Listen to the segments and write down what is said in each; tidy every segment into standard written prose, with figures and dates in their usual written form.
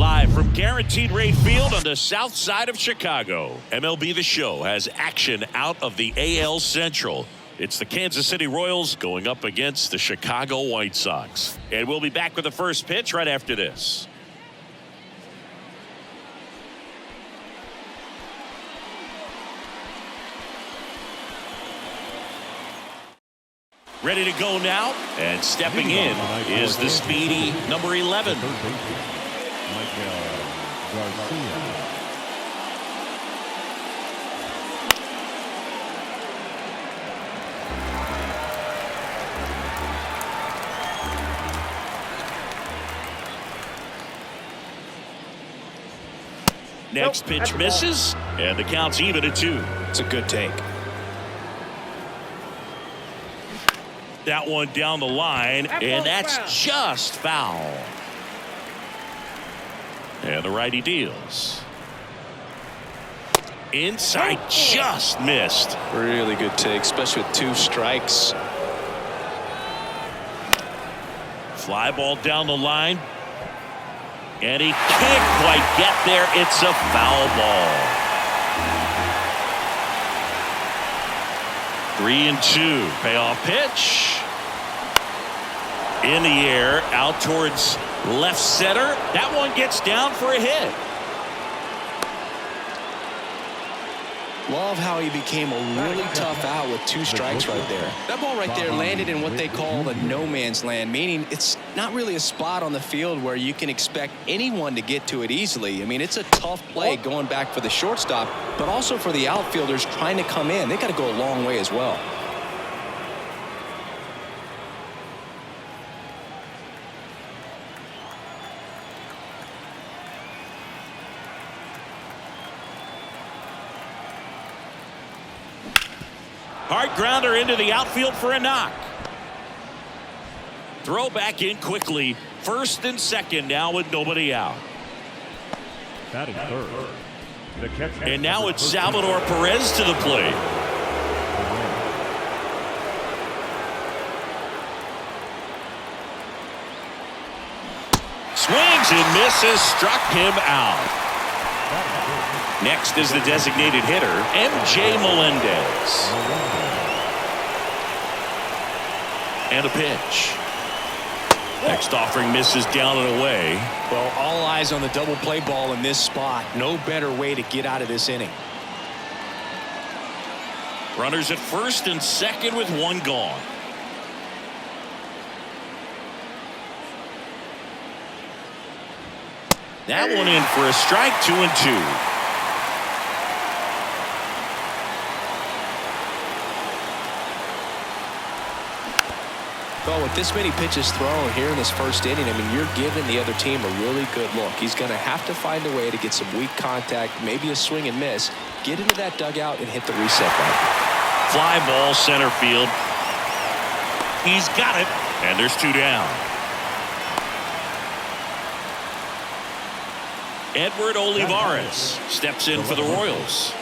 Live from Guaranteed Rate Field on the south side of Chicago, MLB The Show has action out of the AL Central. It's the Kansas City Royals going up against the Chicago White Sox. And we'll be back with the first pitch right after this. Ready to go now, and stepping in is the speedy number 11. Next pitch misses, and the count's even at 2. It's a good take. That one down the line, and that's just foul. And the righty deals. Inside, just missed. Really good take, especially with 2 strikes. Fly ball down the line. And he can't quite get there. It's a foul ball. 3-2. Payoff pitch. In the air, out towards left center. That one gets down for a hit. Love how he became a really tough out with 2 strikes right there. That ball right there landed in what they call the no man's land, meaning it's not really a spot on the field where you can expect anyone to get to it easily. I mean, it's a tough play going back for the shortstop, but also for the outfielders trying to come in. They got to go a long way as well. Hard grounder into the outfield for a knock. Throw back in quickly. First and second now with nobody out. Batting third. And now it's Salvador Perez to the plate. Swings and misses. Struck him out. Next is the designated hitter, M.J. Melendez. And a pitch. Next offering misses down and away. Well, all eyes on the double play ball in this spot. No better way to get out of this inning. Runners at first and second with 1 gone. That one in for a strike. 2-2. Well, with this many pitches thrown here in this first inning, I mean, you're giving the other team a really good look. He's going to have to find a way to get some weak contact, maybe a swing and miss, get into that dugout and hit the reset button. Fly ball center field. He's got it, and there's 2 down. Edward Olivares steps in for the Royals.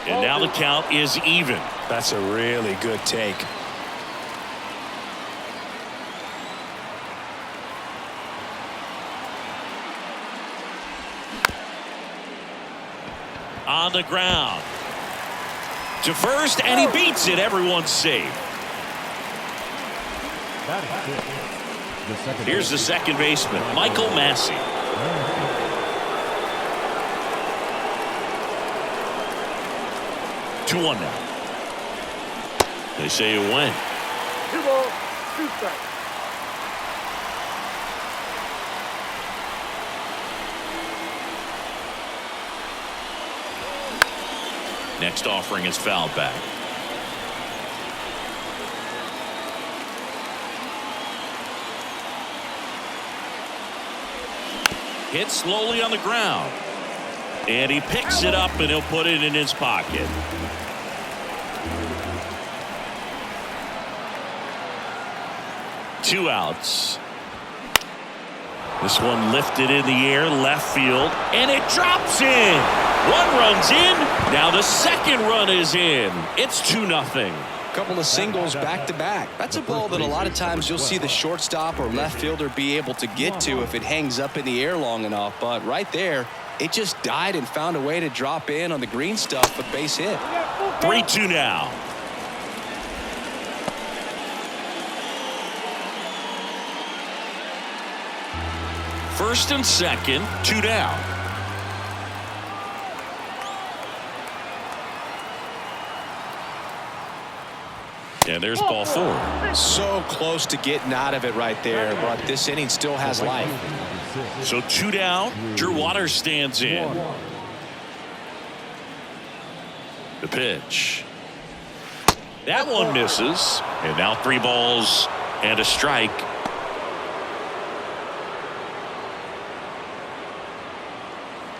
And now the count is even. That's a really good take. On the ground. To first, and he beats it. Everyone's safe. Here's the second baseman, Michael Massey. 2-1 now. They say it went. 2 balls, 2 strikes. Next offering is fouled back. Hit slowly on the ground. And he picks it up and he'll put it in his pocket. 2 outs. This one lifted in the air, left field, and it drops in. 1 run's in. Now the second run is in. It's 2-0. Couple of singles back to back. That's a ball that a lot of times you'll see the shortstop or left fielder be able to get to if it hangs up in the air long enough. But right there, it just died and found a way to drop in on the green stuff, a base hit. 3-2 now. First and second, 2 down. And there's ball 4. So close to getting out of it right there, but this inning still has life. So 2 down. Drew Waters stands in. The pitch. That one misses. And now 3 balls and a strike.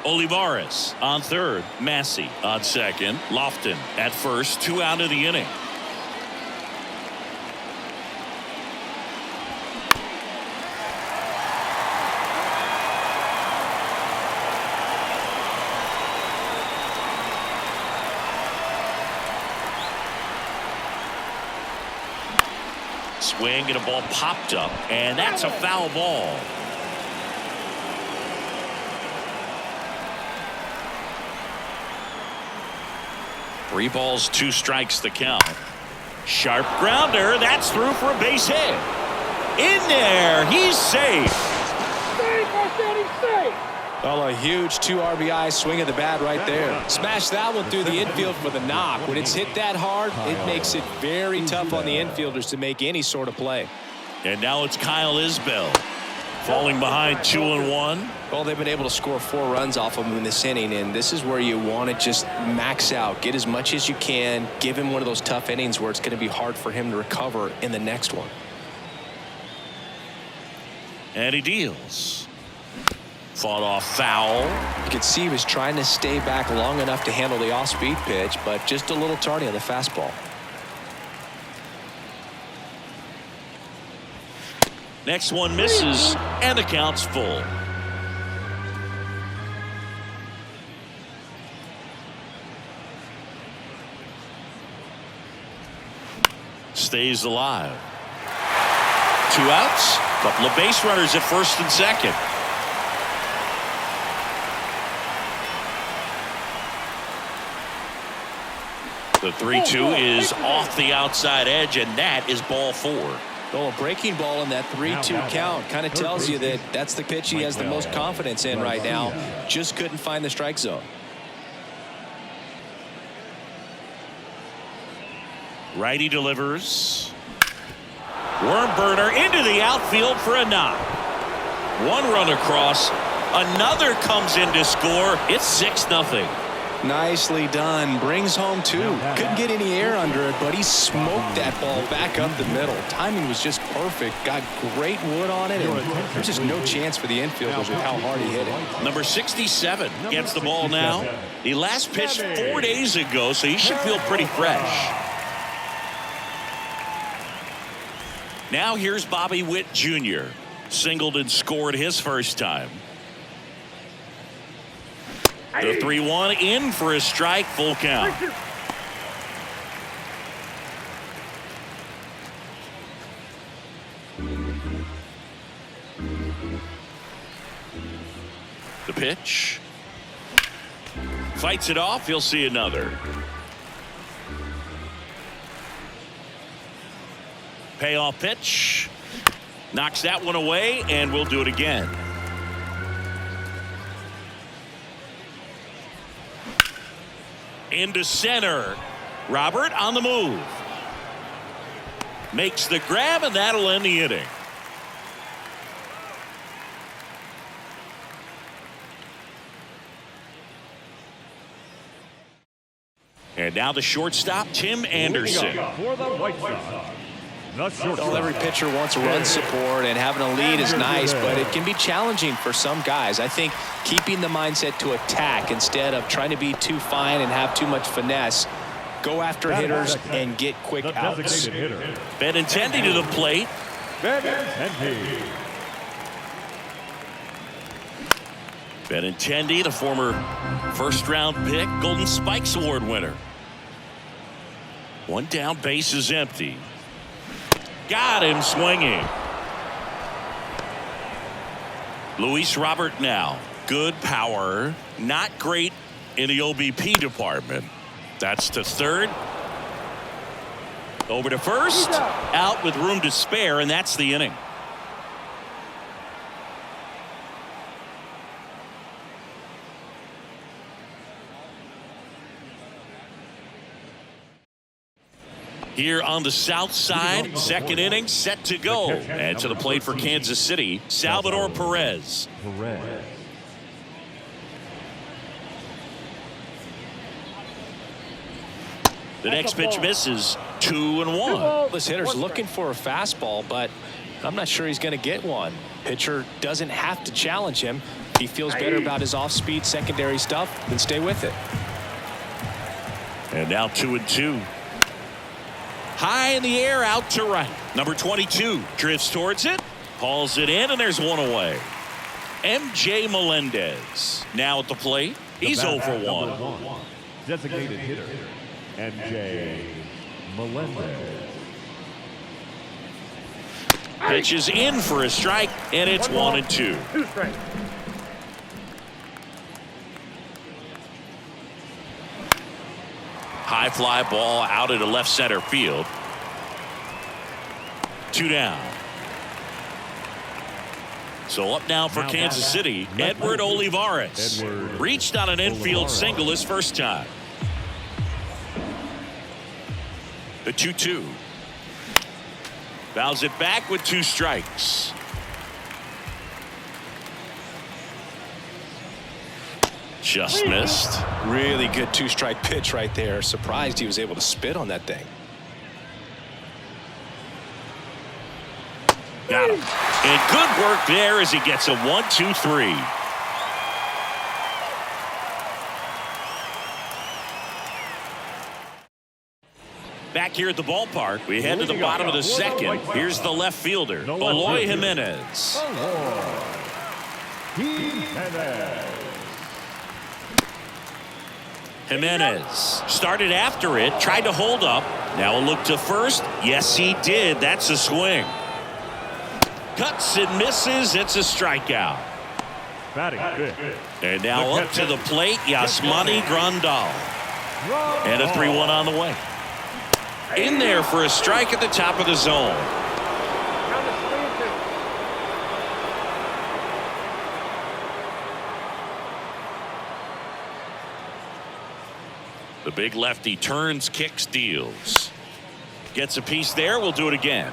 Olivares on third. Massey on second. Lofton at first. 2 out of the inning. Swing and a ball popped up, and that's a foul ball. Three balls, 2 strikes the count. Sharp grounder. That's through for a base hit. In there. He's safe. Well, a huge 2 RBI swing of the bat right there. Smash that one through the infield for the knock. When it's hit that hard, it makes it very tough on the infielders to make any sort of play. And now it's Kyle Isbell falling behind 2-1. Well, they've been able to score 4 runs off of him in this inning, and this is where you want to just max out, get as much as you can, give him one of those tough innings where it's going to be hard for him to recover in the next one. And he deals. Fought off foul. You could see he was trying to stay back long enough to handle the off-speed pitch, but just a little tardy on the fastball. Next one misses, and the count's full. Stays alive. 2 outs. Couple of base runners at first and second. The 3-2 is off the outside edge, and that is ball 4. Well, a breaking ball in that 3-2 count kind of tells you that that's the pitch he has the most confidence in right now. Just couldn't find the strike zone. Righty delivers. Worm burner into the outfield for a knock. 1 run across. Another comes in to score. It's 6-0. Nicely done. Brings home 2. Couldn't get any air under it, but he smoked that ball back up the middle. Timing was just perfect. Got great wood on it, and there's just no chance for the infielders with how hard he hit it. Number 67 gets the ball now. He last pitched 4 days ago, so he should feel pretty fresh. Now here's Bobby Witt Jr. Singled and scored his first time. The 3-1 in for a strike, full count. The pitch. Fights it off. He'll see another. Payoff pitch. Knocks that one away, and we'll do it again. Into center. Robert on the move. Makes the grab, and that'll end the inning. And now the shortstop, Tim Anderson. For the White Sox. Well, every pitcher wants run support, and having a lead is nice, but it can be challenging for some guys. I think keeping the mindset to attack instead of trying to be too fine and have too much finesse, go after hitters and get quick outs. Benintendi to the plate. Benintendi. Benintendi, the former first-round pick, Golden Spikes Award winner. One down, base is empty. Got him swinging. Luis Robert now. Good power. Not great in the OBP department. That's to third. Over to first. Out with room to spare, and that's the inning. Here on the south side, second inning set to go. And to the plate for Kansas City, Salvador Perez. The next pitch misses. 2-1. This hitter's looking for a fastball, but I'm not sure he's going to get one. Pitcher doesn't have to challenge him. If he feels better about his off-speed secondary stuff, then stay with it. And now 2-2. High in the air, out to right. Number 22 drifts towards it, hauls it in, and there's one away. MJ Melendez now at the plate. He's 0 for 1. Designated hitter, MJ Melendez. Pitches in for a strike, and it's 1-2. 2 strikes. High fly ball out into left center field. 2 down. So up now for Kansas City, Edward Olivares. Reached on an infield single his first time. The 2-2. Fouls it back with 2 strikes. Just missed. Really good 2-strike pitch right there. Surprised he was able to spit on that thing. Got him. And good work there as he gets a 1-2-3. Back here at the ballpark, we head to the bottom of the second. Here's the left fielder, Eloy Jimenez. Jimenez started after it, tried to hold up. Now a look to first. Yes, he did. That's a swing. Cuts and misses. It's a strikeout. Batting fifth. And now up to the plate, Yasmani Grandal. And a 3-1 on the way. In there for a strike at the top of the zone. Count is 3-2. The big lefty turns, kicks, deals. Gets a piece there. We'll do it again.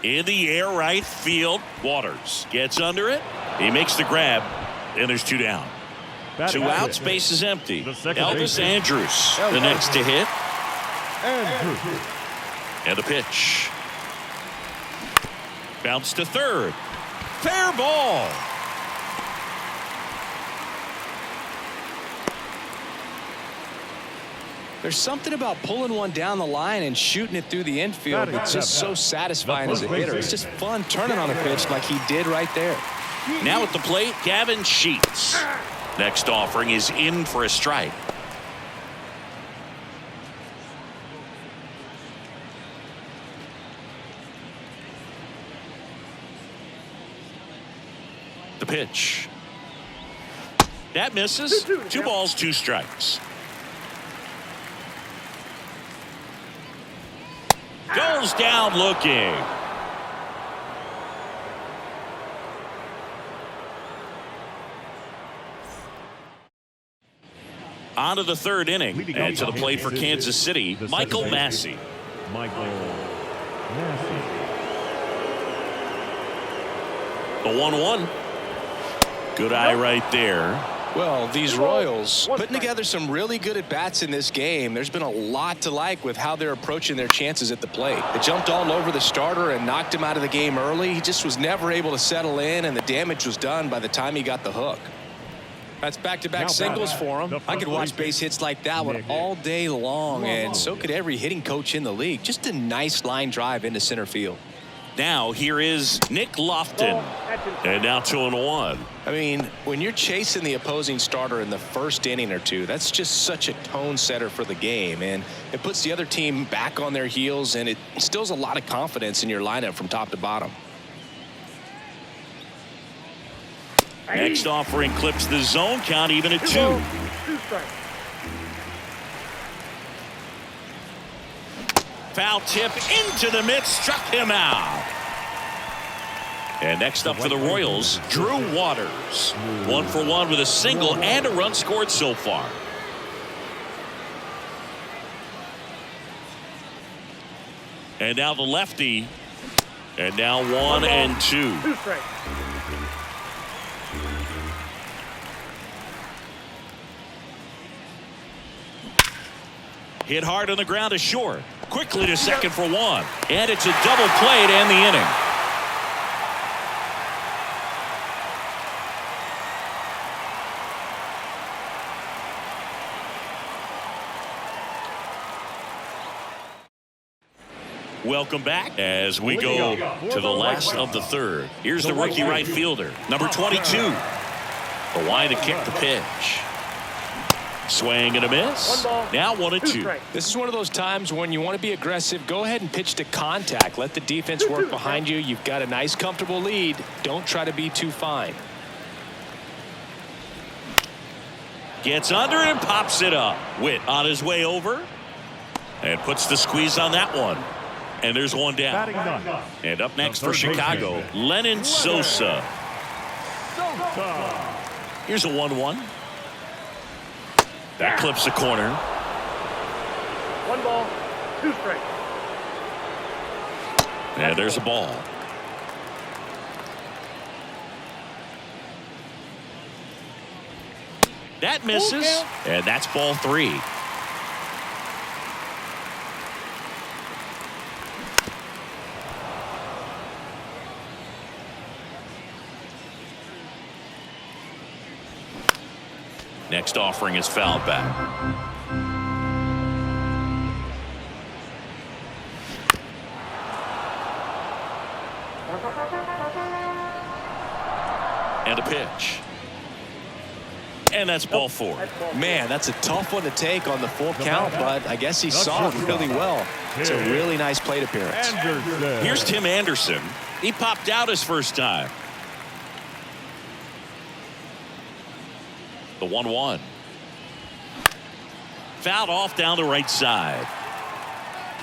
In the air, right field. Waters gets under it. He makes the grab, and there's 2 down. 2 outs, base is empty. Elvis Andrus, the next to hit. And the pitch. Bounce to third. Fair ball. There's something about pulling one down the line and shooting it through the infield that's just so satisfying as a hitter. It's just fun turning on a pitch like he did right there. Now at the plate, Gavin Sheets. Next offering is in for a strike. The pitch. That misses. 2 balls, 2 strikes. Goes down looking. On to the third inning. And to the plate for Kansas City, Michael Massey. The 1-1. Good eye right there. Well, these Royals putting together some really good at-bats in this game. There's been a lot to like with how they're approaching their chances at the plate. They jumped all over the starter and knocked him out of the game early. He just was never able to settle in, and the damage was done by the time he got the hook. That's back-to-back singles for him. I could watch base hits like that one all day long, and so could every hitting coach in the league. Just a nice line drive into center field. Now here is Nick Lofton. And now 2-1. I mean, when you're chasing the opposing starter in the first inning or two, that's just such a tone setter for the game, and it puts the other team back on their heels, and it instills a lot of confidence in your lineup from top to bottom. Next offering clips the zone count even at 2. 2 strikes. Foul tip into the mid, struck him out. And next up for the Royals, Drew Waters. 1 for 1 with a single and a run scored so far. And now the lefty. And now 1 and 2. 2 strikes. Hit hard on the ground to short. Quickly to second for 1. And it's a double play to end the inning. Welcome back as we go to the last of the third. Here's the rookie right fielder, number 22. The line to kick the pitch. Swing and a miss. Now 1 and 2. This is one of those times when you want to be aggressive. Go ahead and pitch to contact. Let the defense work behind you. You've got a nice, comfortable lead. Don't try to be too fine. Gets under and pops it up. Witt on his way over and puts the squeeze on that one. And there's 1 down. And up next for Chicago, Lenyn Sosa. Here's a 1-1. That clips the corner. 1 ball, 2 strikes. And there's a ball. That misses. And that's ball 3. Next offering is fouled back. And a pitch. And that's ball 4. Man, that's a tough one to take on the full count, but I guess he saw it really well. It's a really nice plate appearance. Here's Tim Anderson. He popped out his first time. The 1-1. Fouled off down the right side.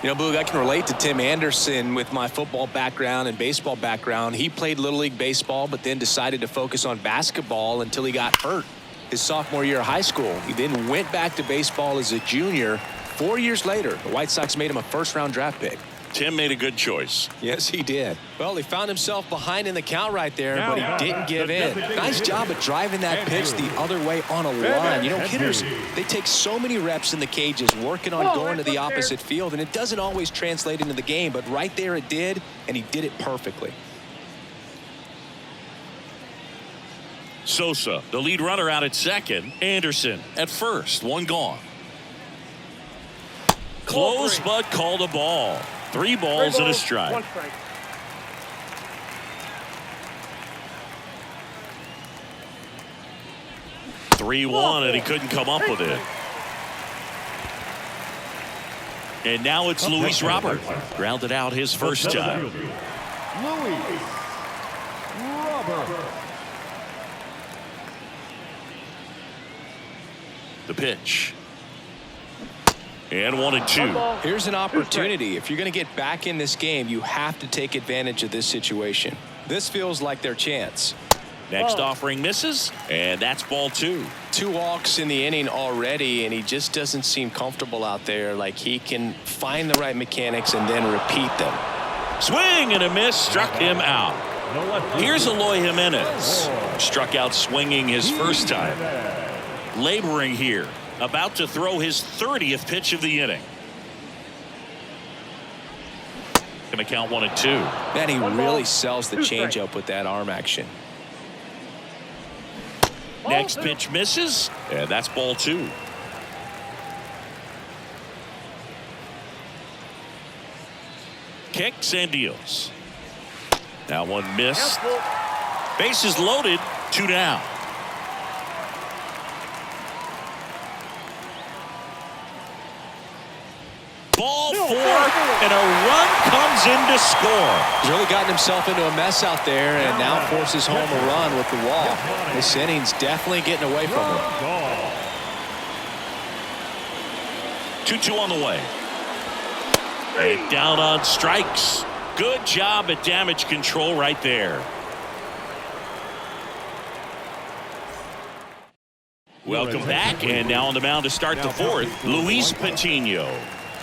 You know, Boog, I can relate to Tim Anderson with my football background and baseball background. He played Little League baseball, but then decided to focus on basketball until he got hurt his sophomore year of high school. He then went back to baseball as a junior. 4 years later, the White Sox made him a first-round draft pick. Tim made a good choice. Yes, he did. Well, he found himself behind in the count right there, but he didn't give in. Nice job of driving that pitch the other way on a line. You know, hitters, they take so many reps in the cages working on going to the opposite field, and it doesn't always translate into the game, but right there it did, and he did it perfectly. Sosa, the lead runner, out at second. Anderson at first. 1 gone. Close, but called a ball. 3 balls and a strike. 1 strike. (3-1), and he couldn't come up with it. And now it's Luis Robert. Grounded out his first time. Luis Robert. The pitch. And 1 and 2. Here's an opportunity. If you're going to get back in this game, you have to take advantage of this situation. This feels like their chance. Next offering misses, and that's ball 2. 2 walks in the inning already, and he just doesn't seem comfortable out there. Like he can find the right mechanics and then repeat them. Swing and a miss, struck him out. No left. Here's Eloy Jimenez. Struck out swinging his first time. Laboring here. About to throw his 30th pitch of the inning. Going to count 1-2. Man, he really sells the changeup with that arm action. Next pitch misses, and that's ball 2. Kicks and deals. Now one missed. Bases loaded, 2 down. Ball 4, and a run comes in to score. He's really gotten himself into a mess out there and now forces home a run with the wall. This inning's definitely getting away from him. 2-2 on the way. And down on strikes. Good job at damage control right there. Welcome back, and now on the mound to start the 4th, Luis Patino.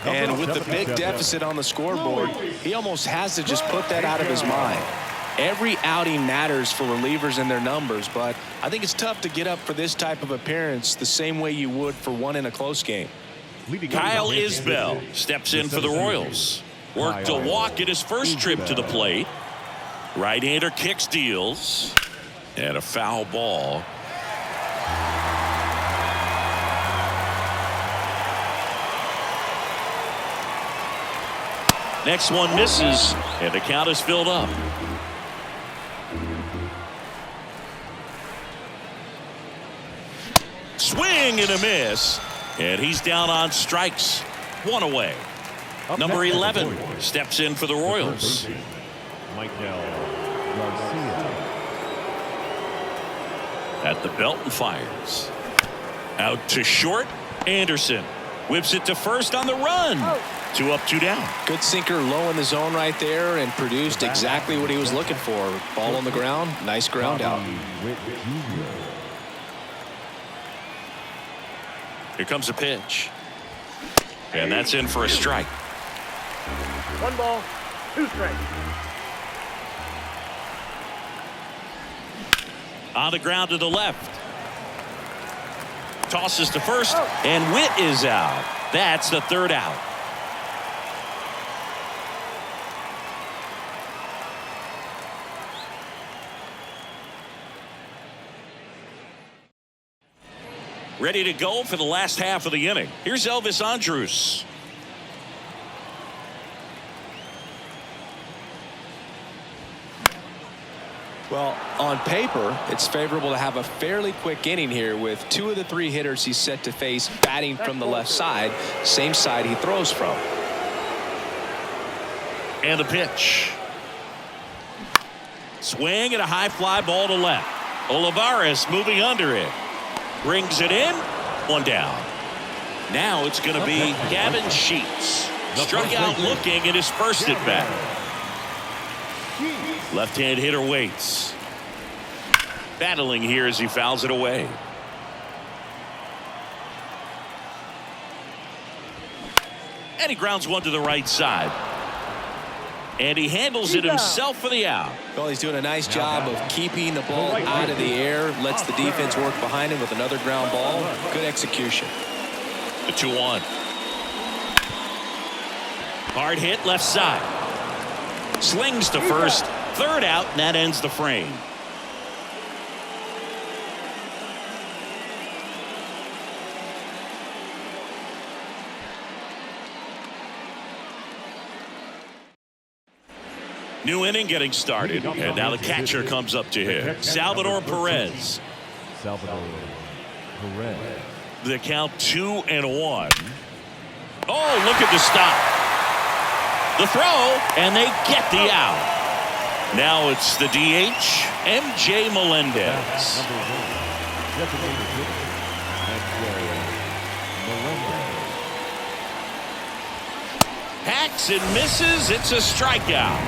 And with the big deficit on the scoreboard, he almost has to just put that out of his mind. Every outing matters for relievers and their numbers, but I think it's tough to get up for this type of appearance the same way you would for one in a close game. Kyle Isbell steps in for the Royals. Worked a walk at his first trip to the plate. Right-hander kicks, deals, and a foul ball. Next one misses, and the count is filled up. Swing and a miss, and he's down on strikes. 1 away. Number 11 steps in for the Royals. At the belt and fires. Out to short. Anderson whips it to first on the run. 2 up, 2 down. Good sinker low in the zone right there and produced exactly what he was looking for. Ball on the ground, nice ground out. Here comes a pitch. And that's in for a strike. 1 ball, 2 strikes. On the ground to the left. Tosses to first, and Witt is out. That's the 3rd out. Ready to go for the last half of the inning. Here's Elvis Andrus. Well, on paper, it's favorable to have a fairly quick inning here with 2 of the 3 hitters he's set to face batting from the left side, same side he throws from. And the pitch. Swing and a high fly ball to left. Olivares moving under it. Brings it in. 1 down. Now it's going to be Gavin Sheets. Struck out looking at his first at bat. Left-hand hitter waits. Battling here as he fouls it away. And he grounds one to the right side. And he handles it himself for the out. Well, he's doing a nice job of keeping the ball out of the air, lets the defense work behind him with another ground ball. Good execution. The 2-1. Hard hit left side. Slings to first. 3rd out, and that ends the frame. New inning getting started, and now the catcher comes up to hit. Salvador Perez. The count 2-1. Oh, look at the stop. The throw, and they get the out. Now it's the DH, MJ Melendez. Hacks and misses. It's a strikeout.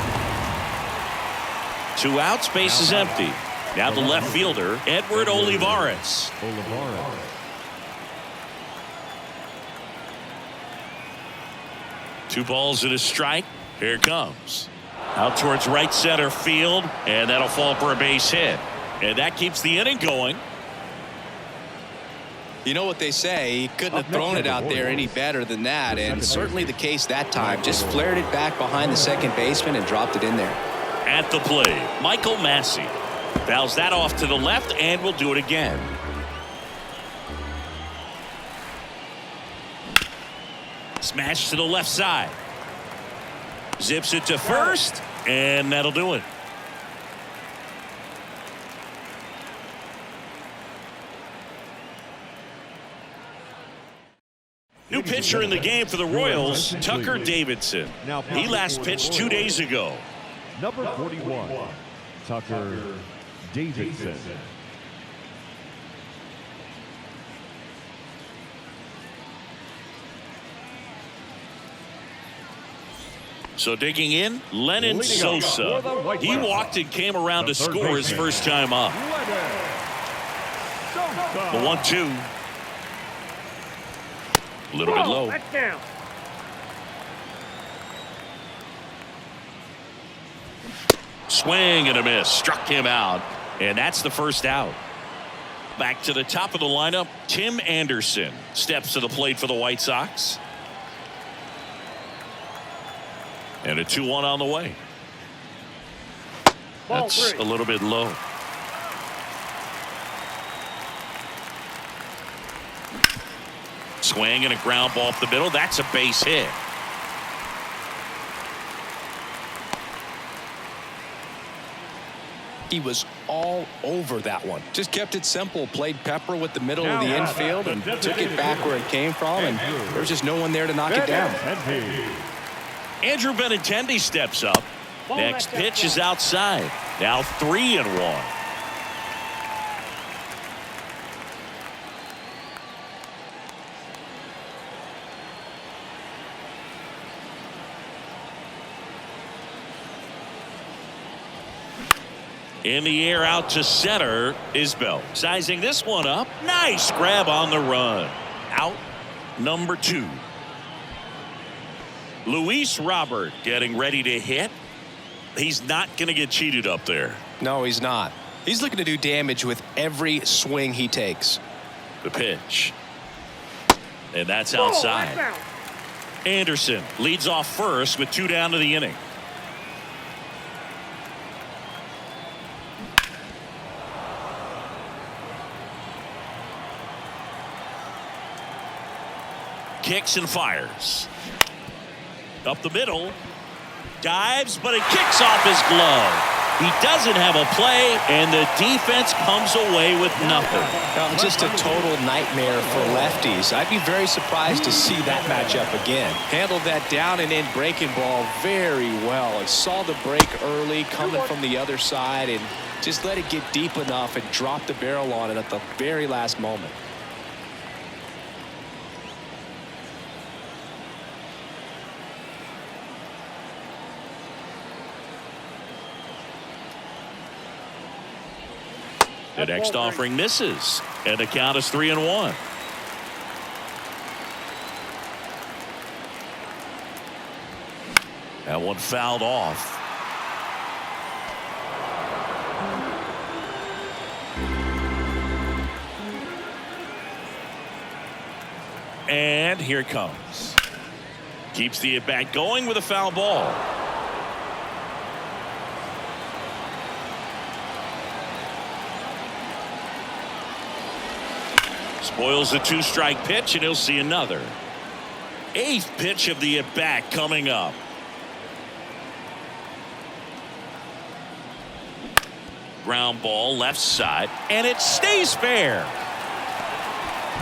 2 outs, base is empty. Now the left fielder, Edward Olivares. 2 balls and a strike. Here it comes. Out towards right center field, and that'll fall for a base hit. And that keeps the inning going. You know what they say, he couldn't have thrown it out there any better than that, and certainly the case that time. Just flared it back behind the second baseman and dropped it in there. At the plate, Michael Massey fouls that off to the left and will do it again. Smash to the left side. Zips it to first, and that'll do it. New pitcher in the game for the Royals, Tucker Davidson. He last pitched 2 days ago. Number 41, Tucker Davidson. So digging in, Lennon Sosa. He walked and came around to score his first time up. The 1-2. A little bit low. That's down. Swing and a miss. Struck him out. And that's the first out. Back to the top of the lineup, Tim Anderson steps to the plate for the White Sox. And a 2-1 on the way. That's a little bit low. Swing and a ground ball off the middle. That's a base hit. He was all over that one. Just kept it simple. Played pepper with the middle of the infield and took it back where it came from. And there's just no one there to knock it down. Andrew Benintendi steps up. Next pitch is outside. Now 3-1. In the air out to center is Bell. Sizing this one up. Nice grab on the run. Out number 2. Luis Robert getting ready to hit. He's not going to get cheated up there. No, he's not. He's looking to do damage with every swing he takes. The pitch. And that's outside. Anderson leads off first with 2 down to the inning. Kicks and fires. Up the middle. Dives, but it kicks off his glove. He doesn't have a play, and the defense comes away with nothing. Just a total nightmare for lefties. I'd be very surprised to see that matchup again. Handled that down and in breaking ball very well. And saw the break early coming from the other side and just let it get deep enough and drop the barrel on it at the very last moment. The next offering misses, and the count is 3-1. That one fouled off. And here it comes. Keeps the at-bat going with a foul ball. Spoils the 2-strike pitch, and he'll see another. 8th pitch of the at-bat coming up. Ground ball left side, and it stays fair.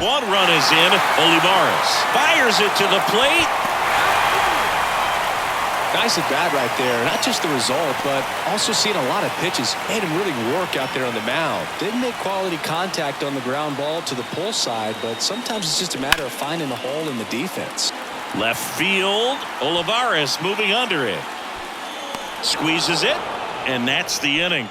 1 run is in. Olivares fires it to the plate. Nice at bat right there. Not just the result, but also seeing a lot of pitches. Made him really work out there on the mound. Didn't make quality contact on the ground ball to the pull side, but sometimes it's just a matter of finding the hole in the defense. Left field. Olivares moving under it. Squeezes it, and that's the inning.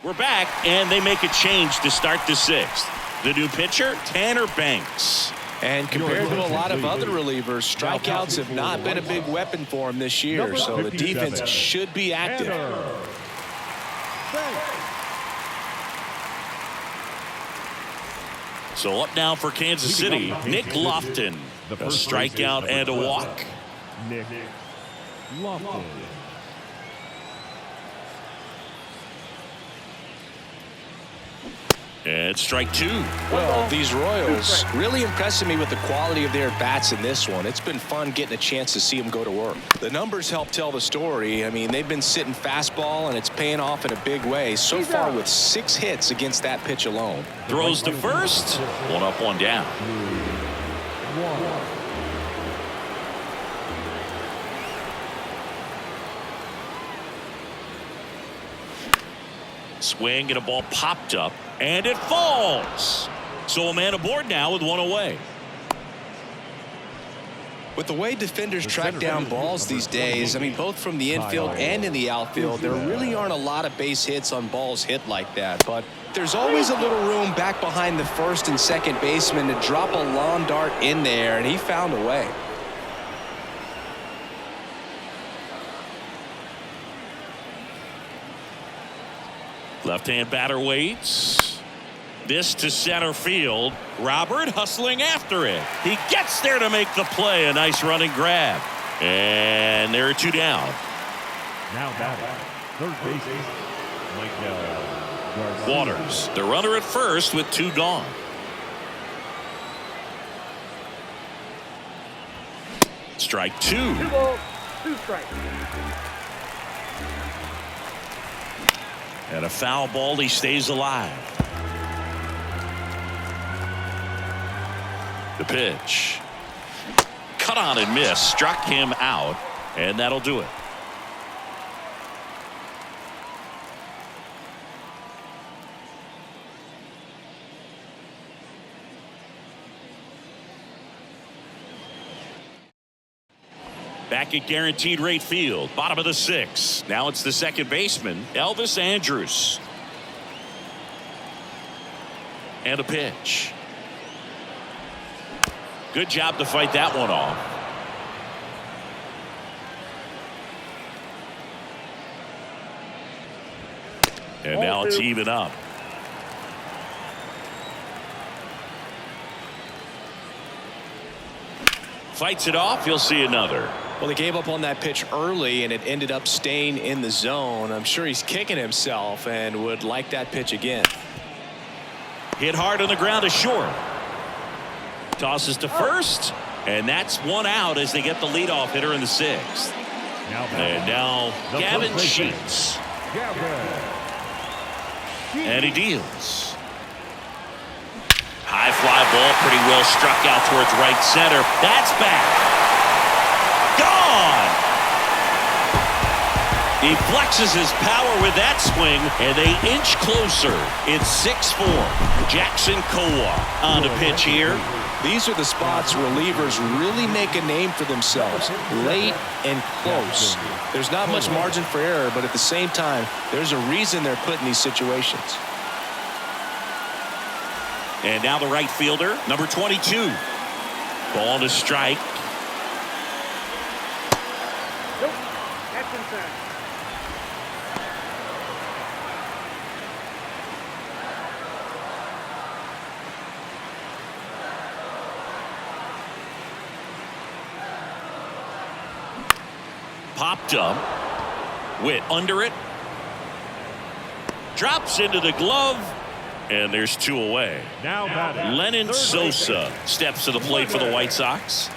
We're back, and they make a change to start the sixth. The new pitcher, Tanner Banks. And compared to a lot of other relievers, strikeouts have not been a big weapon for him this year, so the defense should be active. So up now for Kansas City, Nick Lofton. A strikeout and a walk. Nick Lofton. And strike two. Well, these Royals really impressing me with the quality of their bats in this one. It's been fun getting a chance to see them go to work. The numbers help tell the story. I mean, they've been sitting fastball, and it's paying off in a big way so far with 6 hits against that pitch alone. Throws to first. 1 up, 1 down. Swing and a ball popped up, and it falls. So a man aboard now with 1 away. With the way defenders track down balls these days, I mean, both from the infield and in the outfield, there really aren't a lot of base hits on balls hit like that. But there's always a little room back behind the first and second baseman to drop a lawn dart in there, and he found a way. Left-hand batter waits. This to center field. Robert hustling after it. He gets there to make the play. A nice running grab. And there are 2 down. Now batting, third baseman, Michael Waters, the runner at first with 2 gone. Strike 2. 2 balls, 2 strikes. And a foul ball, he stays alive. The pitch. Cut on and miss. Struck him out. And that'll do it. Back at Guaranteed Rate Field, bottom of the 6th. Now it's the second baseman, Elvis Andrus. And a pitch. Good job to fight that one off. And now it's even up. Fights it off. He'll see another. Well, he gave up on that pitch early, and it ended up staying in the zone. I'm sure he's kicking himself and would like that pitch again. Hit hard on the ground to short. Tosses to first, and that's 1 out as they get the leadoff hitter in the 6th. And now Gavin Sheets. And he deals. High fly ball, pretty well struck out towards right center. That's back. Gone. He flexes his power with that swing, and they inch closer. It's 6-4. Jackson Kowar on the pitch here. These are the spots relievers really make a name for themselves. Late and close. There's not much margin for error, but at the same time, there's a reason they're put in these situations. And now the right fielder, number 22. Ball to strike. Nope, that's inside. Popped up. Witt under it. Drops into the glove. And there's 2 away. Now batting, Lennon Sosa steps to the plate for the White Sox.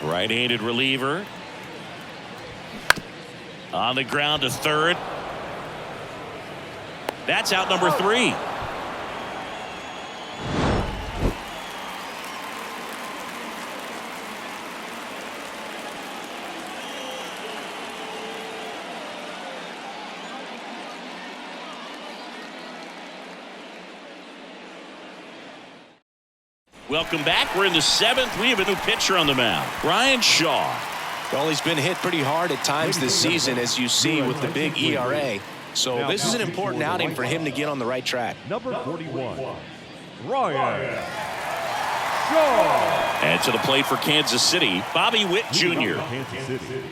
Right-handed reliever. On the ground to third. That's out number 3. Welcome back. We're in the 7th. We have a new pitcher on the mound, Ryan Shaw. Well, he's been hit pretty hard at times this season, as you see with the big ERA. So Now this is an batting important for the outing White for him to Sox. get on the right track. Number 41, Ryan Shaw. And to the plate for Kansas City, Bobby Witt Leading Jr. off for Kansas City,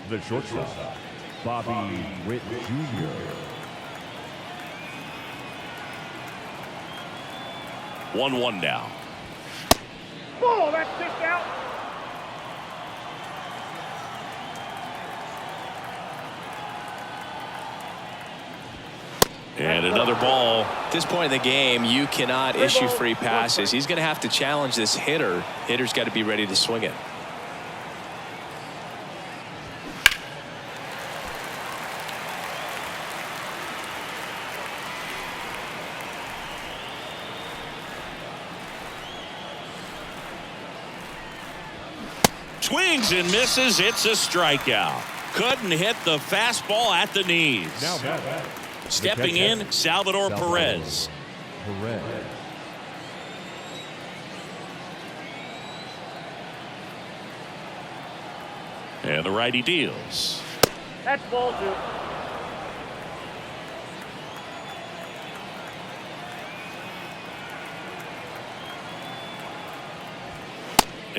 the shortstop, Bobby Witt Jr. 1-1 now. Ball, that's just out. And another ball. At this point in the game, you cannot issue free passes. He's going to have to challenge this hitter. Hitter's got to be ready to swing it. Swings and misses. It's a strikeout. Couldn't hit the fastball at the knees. Now batting, Stepping in, Salvador Perez. Perez. And the righty deals. That's ball 2.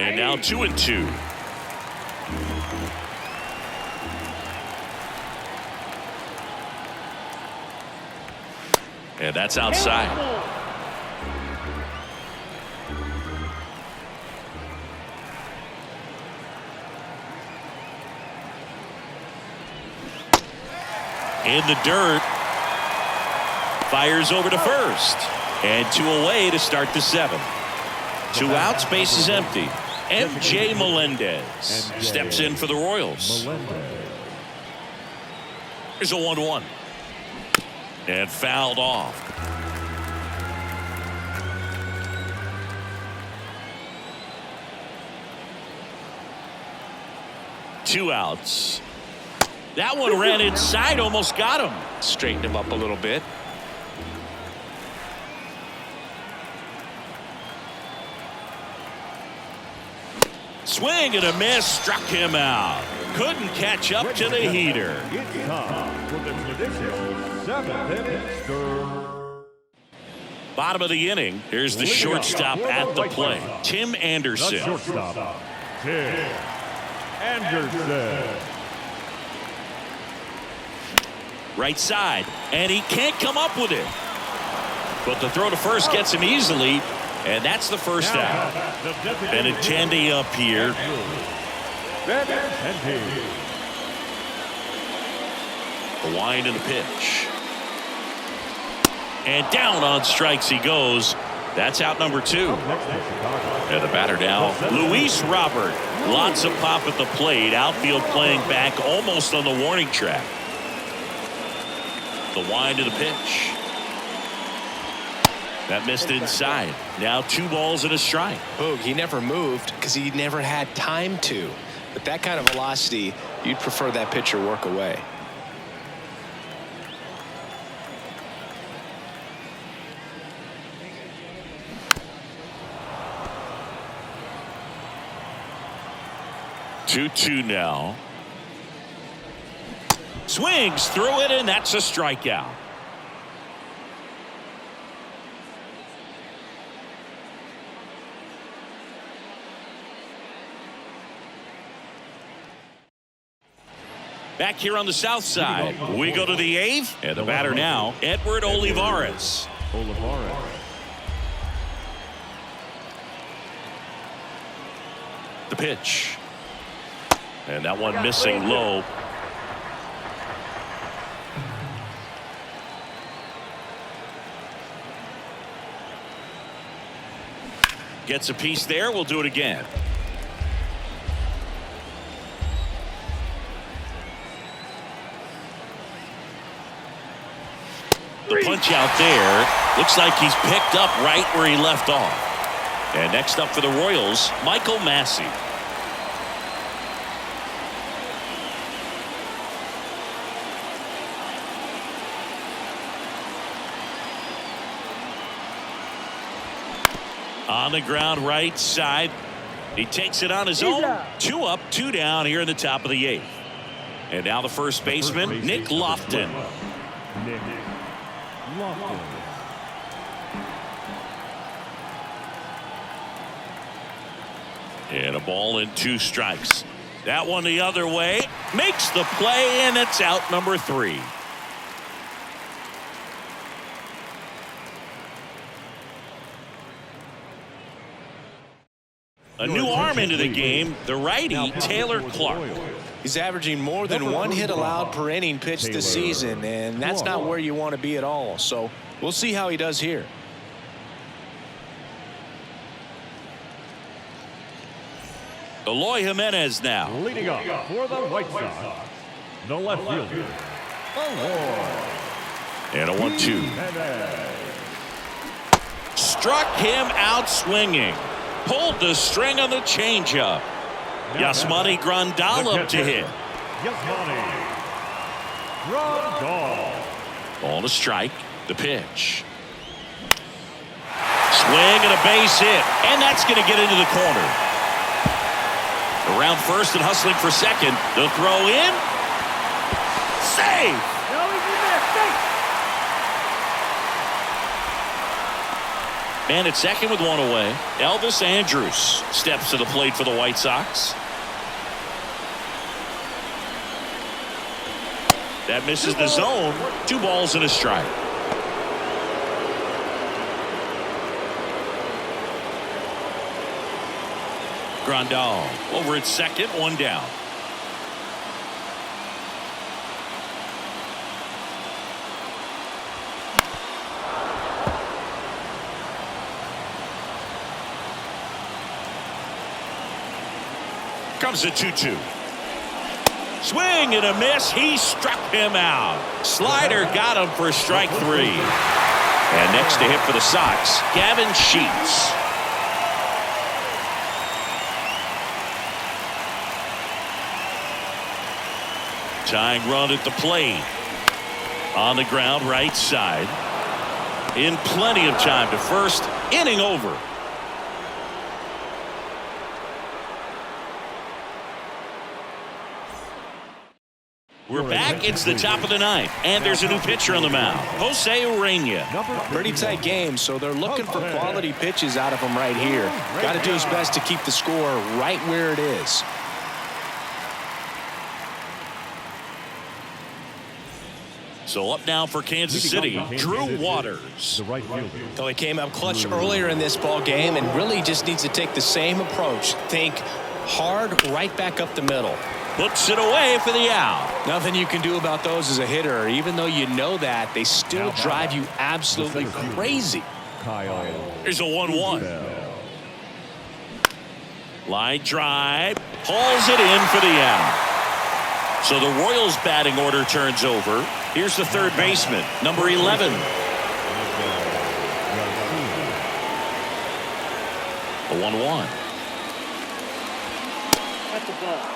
And now 2-2. And that's outside. In the dirt. Fires over to first. And 2 away to start the 7th. 2 outs, base is empty. MJ Melendez steps in for the Royals. Here's a 1-1. And fouled off. Two outs. That one ran inside, almost got him. Straighten him up a little bit. Swing and a miss, struck him out. Couldn't catch up to the heater. It's time for the traditional 7th inning stir. Bottom of the inning. Here's the shortstop at the plate, Tim The Anderson. shortstop, Tim Anderson. Right side, and he can't come up with it. But the throw to first gets him easily, and that's the first out. Benintendi up here. The wind and the pitch. And down on strikes he goes. That's out number 2. And the batter now, Luis Robert. Lots of pop at the plate. Outfield playing back almost on the warning track. The wind of the pitch. That missed inside. Now 2 balls and a strike. Boog, he never moved because he never had time to. With that kind of velocity, you'd prefer that pitcher work away. Two now. Swings through it, and that's a strikeout. Back here on the south side, we go to the 8th, and the batter now, Edward Olivares. The pitch. And that one missing low. Gets a piece there. We'll do it again. The punch out there. Looks like he's picked up right where he left off. And next up for the Royals, Michael Massey. On the ground right side. He takes it on his own. 2 up, 2 down here in the top of the 8th. And now the first baseman, Nick Lofton. Nick Lofton. And a ball and 2 strikes. That one the other way. Makes the play, and it's out number 3. A new arm into the game, the righty, Taylor Clark. He's averaging more than 1 hit allowed per inning pitched this season, and that's not where you want to be at all. So we'll see how he does here. Eloy Jimenez now. Leading up for the White Sox, the left fielder, And a 1-2. Struck him out swinging. Pulled the string on the changeup. Yasmani Grandal up to hit. Yasmani Grandal. Ball to strike. The pitch. Swing and a base hit. And that's going to get into the corner. Around first and hustling for second. They'll throw in. Save. No, he's in there. Safe. Man at second with 1 away. Elvis Andrus steps to the plate for the White Sox. That misses the zone. 2 balls and a strike. Grandal over at second, 1 down. Comes a 2-2. Swing and a miss. He struck him out. Slider got him for strike 3. And next to hit for the Sox, Gavin Sheets. Tying run at the plate. On the ground, right side. In plenty of time to first. Inning over. We're back. It's the top of the 9th, and there's a new pitcher on the mound, Jose Urena. Pretty tight game, so they're looking for quality pitches out of him right here. Got to do his best to keep the score right where it is. So up now for Kansas City, Drew Waters. The right fielder. So he came up clutch earlier in this ball game and really just needs to take the same approach. Think hard right back up the middle. Puts it away for the out. Nothing you can do about those as a hitter. Even though you know that, they still drive you absolutely crazy. Here's a 1-1. Line drive. Hauls it in for the out. So the Royals batting order turns over. Here's the third baseman, number 11. A 1-1. That's a ball.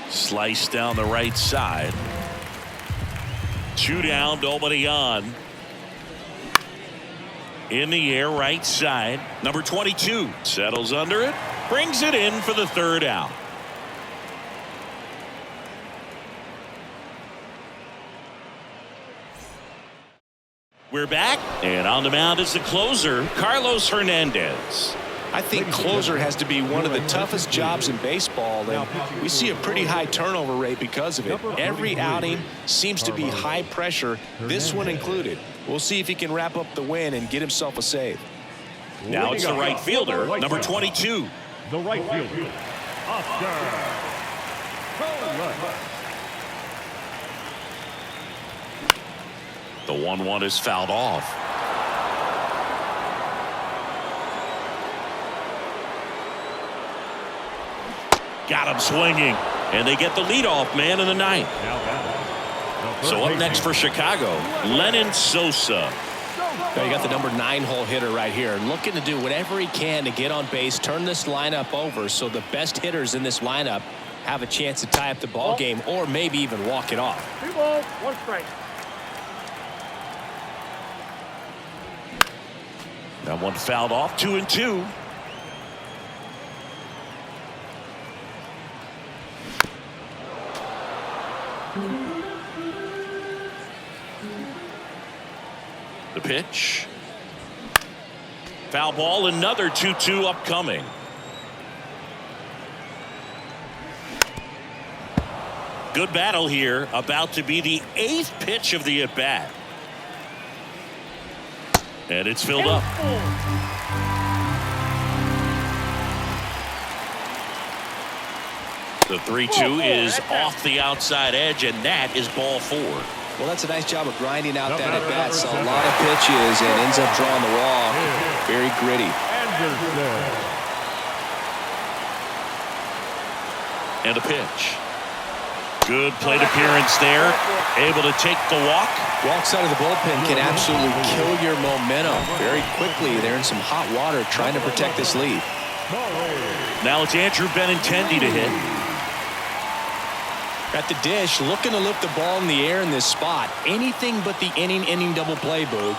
Slice down the right side. 2 down, nobody on. In the air, right side. Number 22 settles under it. Brings it in for the third out. We're back, and on the mound is the closer, Carlos Hernandez. I think closer has to be one of the toughest jobs in baseball, and we see a pretty high turnover rate because of it. Every outing seems to be high pressure, this one included. We'll see if he can wrap up the win and get himself a save. Now it's the right fielder, number 22. The right fielder, Oscar. The 1-1 is fouled off. Got him swinging, and they get the leadoff man in the 9th. So up next for Chicago, Lenyn Sosa. Now you got the number 9-hole hitter right here, looking to do whatever he can to get on base, turn this lineup over so the best hitters in this lineup have a chance to tie up the ball game or maybe even walk it off. 2 balls, 1 strike. That one fouled off, 2-2. The pitch. Foul ball, another 2-2 upcoming. Good battle here, about to be the 8th pitch of the at-bat. And it's filled up. The 3-2 is off the outside edge, and that is ball 4. Well, that's a nice job of grinding out that at-bat. Saw a lot of pitches and ends up drawing the walk. Very gritty. And a pitch. Good plate appearance there. Able to take the walk. Walks out of the bullpen can absolutely kill your momentum very quickly. They're in some hot water trying to protect this lead. Now it's Andrew Benintendi to hit. At the dish, looking to lift the ball in the air in this spot. Anything but the inning double play, Boog.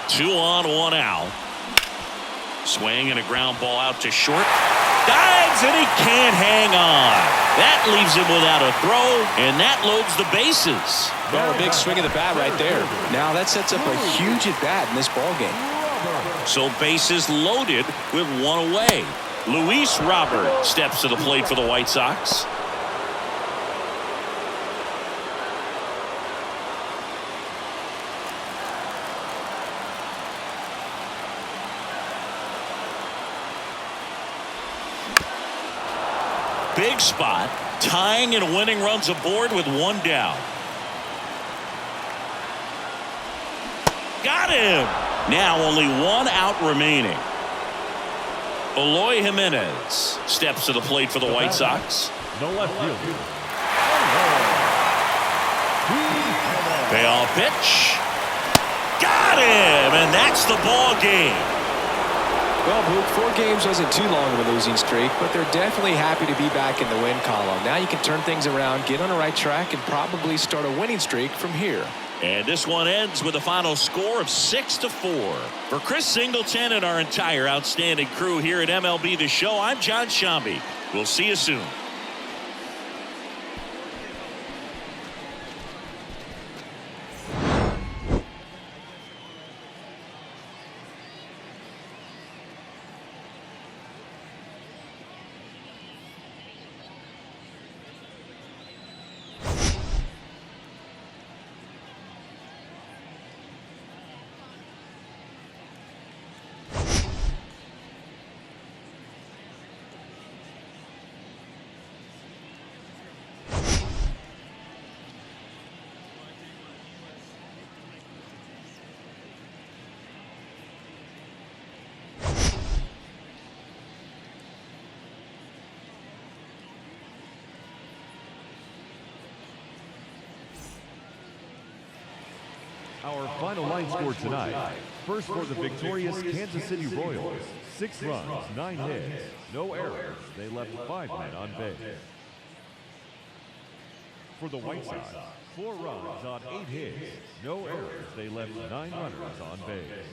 2 on, 1 out. Swing and a ground ball out to short. Dives and he can't hang on. That leaves him without a throw, and that loads the bases. Well, a big swing of the bat right there. Now that sets up a huge at bat in this ball game. So bases loaded with 1 away. Luis Robert steps to the plate for the White Sox. Big spot, tying and winning runs aboard with 1 down. Got him. Now only 1 out remaining. Eloy Jimenez steps to the plate for the White Sox. The left fielder. Payoff pitch. Got him, and that's the ball game. Well, Boog, 4 games wasn't too long of a losing streak, but they're definitely happy to be back in the win column. Now you can turn things around, get on the right track, and probably start a winning streak from here. And this one ends with a final score of 6-4. For Chris Singleton and our entire outstanding crew here at MLB The Show, I'm John Shambi. We'll see you soon. Our final line score tonight. First for the victorious Kansas City Royals. 6 runs, 9 hits, no errors. They left 5 men on base. For the White Sox, 4 runs on 8 hits, no errors. They left 9 runners on base.